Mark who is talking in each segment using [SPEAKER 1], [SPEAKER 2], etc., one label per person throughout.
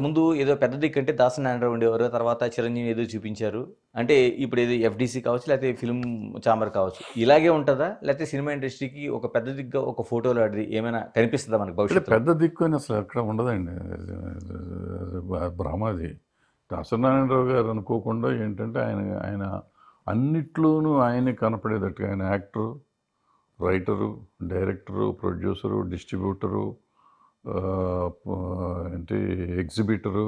[SPEAKER 1] ముందు ఏదో పెద్ద దిక్కంటే దాసరి నారాయణరావు ఉండేవారు. తర్వాత చిరంజీవి ఏదో చూపించారు. అంటే ఇప్పుడు ఏదో ఎఫ్‌డీసీ కావచ్చు, లేకపోతే ఫిల్మ్ చాంబర్ కావచ్చు. ఇలాగే ఉంటదా? లేకపోతే సినిమా ఇండస్ట్రీకి ఒక పెద్ద దిగ్గా ఒక ఫోటోలో అది ఏమైనా కనిపిస్తదా మనకు
[SPEAKER 2] అంటే
[SPEAKER 1] భవిష్యత్తులో?
[SPEAKER 2] పెద్ద దిక్కు అని అసలు ఎక్కడ ఉండదండి. భ్రమది. దాసనారాయణరావు గారు అనుకోకుండా ఏంటంటే ఆయన ఆయన అన్నిట్లోనూ ఆయనే కనపడేటట్టుగా ఆయన actor, writer, director, producer, distributor, ఏంటి ఎగ్జిబిటరు,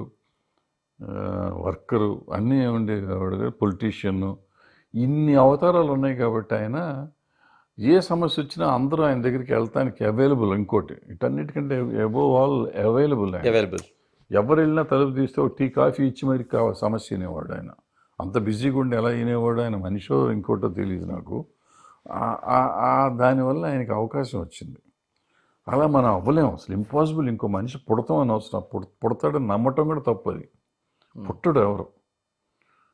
[SPEAKER 2] వర్కరు అన్నీ ఉండేవాడు. పొలిటీషియన్ను ఇన్ని అవతారాలు ఉన్నాయి కాబట్టి ఆయన ఏ సమస్య వచ్చినా అందరూ ఆయన దగ్గరికి వెళ్తానికి అవైలబుల్. ఇంకోటి వీటన్నిటికంటే అబోవ్ ఆల్ అవైలబుల్ ఆయన.
[SPEAKER 1] అవైలబుల్.
[SPEAKER 2] ఎవరు వెళ్ళినా తలుపు తీస్తే ఒక టీ కాఫీ ఇచ్చి మరి సమస్య వినేవాడు ఆయన. అంత బిజీగా ఉండి ఎలా వినేవాడు ఆయన, మనిషో ఇంకోటో తెలియదు నాకు. దానివల్ల ఆయనకి అవకాశం వచ్చింది. అలా మనం అవ్వలేము, అసలు ఇంపాసిబుల్. ఇంకో మనిషి పుడతాం అని అవసరం, పుడతాడని నమ్మటం కూడా తప్పది. పుట్టడు ఎవరు.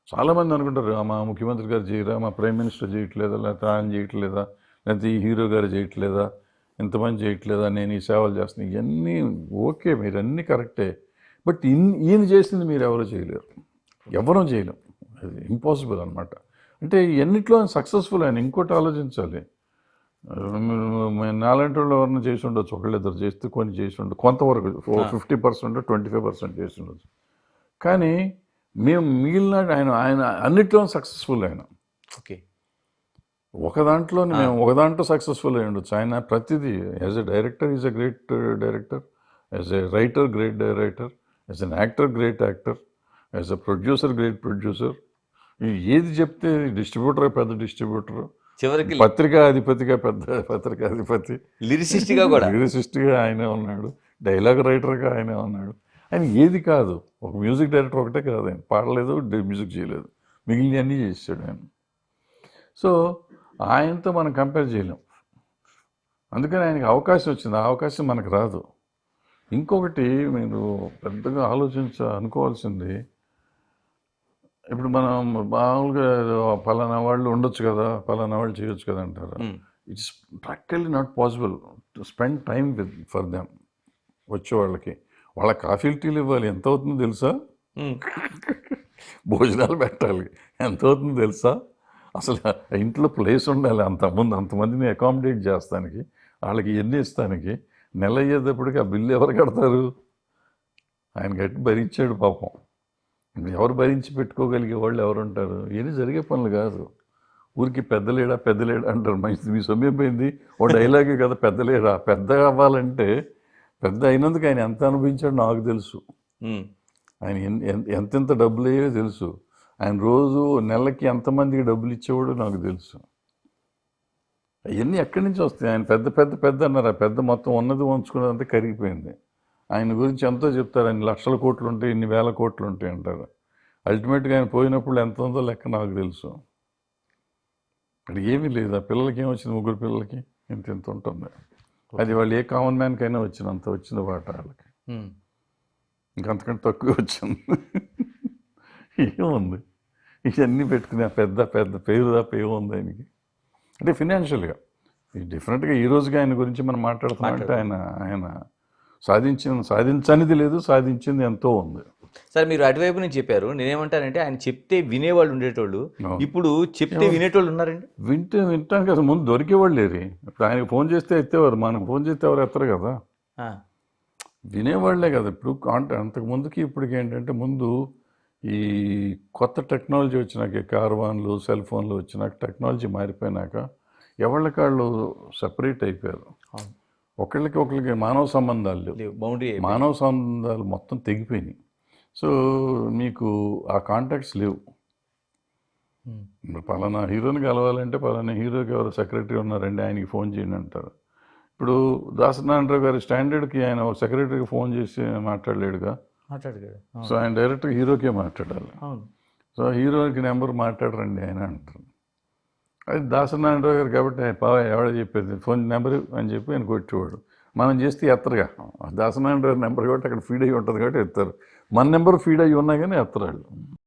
[SPEAKER 2] చాలామంది అనుకుంటారు మా ముఖ్యమంత్రి గారు చేయరా, మా ప్రైమ్ మినిస్టర్ చేయట్లేదా, లేకపోతే ఆయన చేయట్లేదా, లేకపోతే ఈ హీరో గారు చేయట్లేదా, ఇంతమంది చేయట్లేదా, నేను ఈ సేవలు చేస్తున్నాను. ఇవన్నీ ఓకే, మీరు అన్నీ కరెక్టే. బట్ ఈయన చేసింది మీరు ఎవరో చేయలేరు, ఎవరూ చేయలేం. అది ఇంపాసిబుల్ అనమాట. అంటే ఎన్నిట్లో సక్సెస్ఫుల్ ఆయన. ఇంకోటి ఆలోచించాలి, నాలాంటి వాళ్ళు ఎవరిని చేసి ఉండొచ్చు, ఒకళ్ళిద్దరు చేస్తే కొన్ని చేసి ఉండొచ్చు, కొంతవరకు 50%, 25% చేసి ఉండొచ్చు. కానీ మేము మిగిలిన ఆయన ఆయన అన్నిట్లో సక్సెస్ఫుల్. ఆయన
[SPEAKER 1] ఓకే,
[SPEAKER 2] ఒక దాంట్లో సక్సెస్ఫుల్ అయి ఉండొచ్చు. ఆయన ప్రతిదీ as a director is a great director, as a writer great writer, as an actor great actor, as a producer great producer. ఏది చెప్తే డిస్ట్రిబ్యూటర్ పెద్ద డిస్ట్రిబ్యూటర్,
[SPEAKER 1] చివరికి
[SPEAKER 2] పత్రికాధిపతిగా పెద్ద పత్రికాధిపతి, లిరిసిస్ట్గా ఆయనే ఉన్నాడు, డైలాగ్ రైటర్గా ఆయనే ఉన్నాడు. ఆయన ఏది కాదు, ఒక మ్యూజిక్ డైరెక్టర్ ఒకటే కాదు, ఆయన పాడలేదు, మ్యూజిక్ చేయలేదు, మిగిలిన అన్నీ చేసాడు ఆయన. సో ఆయనతో మనం కంపేర్ చేయలేం. అందుకని ఆయనకి అవకాశం వచ్చింది, ఆ అవకాశం మనకు రాదు. ఇంకొకటి మీరు పెద్దగా అనుకోవాల్సింది, ఇప్పుడు మనం మామూలుగా పలానా వాళ్ళు ఉండొచ్చు కదా, పలానా వాళ్ళు చేయొచ్చు కదా అంటారు. It's practically not possible to spend time for them. వచ్చే వాళ్ళ కాఫీలు టీలు ఇవ్వాలి, ఎంత అవుతుందో తెలుసా? భోజనాలు పెట్టాలి, ఎంత అవుతుందో తెలుసా? అసలు ఇంట్లో ప్లేస్ ఉండాలి అంతమందిని అకామిడేట్ చేస్తానికి, వాళ్ళకి ఎన్ని ఇస్తానికి. నెల అయ్యేటప్పటికి ఆ బిల్లు ఎవరు కడతారు? ఆయన గట్టి భరించాడు పాపం. ఎవరు భరించి పెట్టుకోగలిగే వాళ్ళు ఎవరు ఉంటారు? ఇవన్నీ జరిగే పనులు కాదు. ఊరికి పెద్దలేడా అంటారు. మీ సొమ్యం పోయింది ఓ డైలాగే కదా, పెద్దలేడా. పెద్ద అవ్వాలంటే పెద్ద అయినందుకు ఆయన ఎంత అనుభవించాడో నాకు తెలుసు. ఆయన ఎంతెంత డబ్బులు అయ్యో తెలుసు. ఆయన రోజు నెలకి ఎంతమందికి డబ్బులు ఇచ్చేవాడో నాకు తెలుసు. అవన్నీ ఎక్కడి నుంచి వస్తాయి? ఆయన పెద్ద అన్నారు. ఆ పెద్ద మొత్తం ఉన్నది ఉంచుకున్నదంతా కరిగిపోయింది. ఆయన గురించి ఎంతో చెప్తారు, ఆయన లక్షల కోట్లు ఉంటాయి, ఇన్ని వేల కోట్లు ఉంటాయి అంటారు. అల్టిమేట్గా ఆయన పోయినప్పుడు ఎంత ఉందో లెక్క నాకు తెలుసు. అక్కడ ఏమీ లేదు. ఆ పిల్లలకి ఏమొచ్చింది, 3 పిల్లలకి ఇంత ఉంటుంది. అది వాళ్ళు ఏ కామన్ మ్యాన్కైనా వచ్చింది వాట వాళ్ళకి. ఇంకంతకంటే తక్కువ వచ్చింది. ఏముంది ఇవన్నీ పెట్టుకుని పెద్ద పేరు ఏముంది ఆయనకి? అంటే ఫినాన్షియల్గా డిఫరెంట్గా ఈ రోజుగా ఆయన గురించి మనం మాట్లాడుతున్నామంటే ఆయన సాధించనిది లేదు, సాధించింది ఎంతో ఉంది.
[SPEAKER 1] సార్ మీరు అటువైపు నుంచి చెప్పారు. నేనేమంటానంటే ఆయన చెప్తే వినేవాళ్ళు ఉండేటోళ్ళు, ఇప్పుడు చెప్తే వినేటోళ్ళు ఉన్నారండి.
[SPEAKER 2] వింటాను కదా, ముందు దొరికేవాళ్ళు లేరు. ఇప్పుడు ఆయనకు ఫోన్ చేస్తే ఎత్తేవారు, మనకు ఫోన్ చేస్తే ఎవరు ఎత్తరు కదా, వినేవాళ్లే కదా. ఇప్పుడు అంతకు ముందుకి ఇప్పటికి ఏంటంటే, ముందు ఈ కొత్త టెక్నాలజీ వచ్చినాక, కార్వాన్లు, సెల్ ఫోన్లు వచ్చినాక, టెక్నాలజీ మారిపోయినాక ఎవళ్ళకాళ్ళు సపరేట్ అయిపోయారు. ఒకళ్ళకి మానవ సంబంధాలు మొత్తం తెగిపోయినాయి. సో మీకు ఆ కాంటాక్ట్స్ లేవు. పలానా హీరోని కలవాలంటే పలానా హీరోకి ఎవరు సెక్రటరీ ఉన్నారండి, ఆయనకి ఫోన్ చేయండి అంటారు. ఇప్పుడు దాసనారాయణరావు గారి స్టాండర్డ్కి ఆయన సెక్రటరీకి ఫోన్ చేసి మాట్లాడలేడుగా. సో ఆయన డైరెక్ట్గా హీరోకే మాట్లాడాలి. సో హీరోకి నెంబర్ మాట్లాడరండి ఆయన అంటారు. అది దాసనారాయణరావు గారు కాబట్టి ఎవడో చెప్పేది ఫోన్ నెంబర్ అని చెప్పి ఆయన కొట్టేవాడు. మనం చేస్తే ఎత్తరుగా. దాసనారాయణరావు నెంబర్ కాబట్టి అక్కడ ఫీడ్ అయ్యి ఉంటుంది కాబట్టి ఎత్తారు. మన నెంబర్ ఫీడ్ అయ్యి ఉన్నా కానీ ఎత్తరాళ్ళు.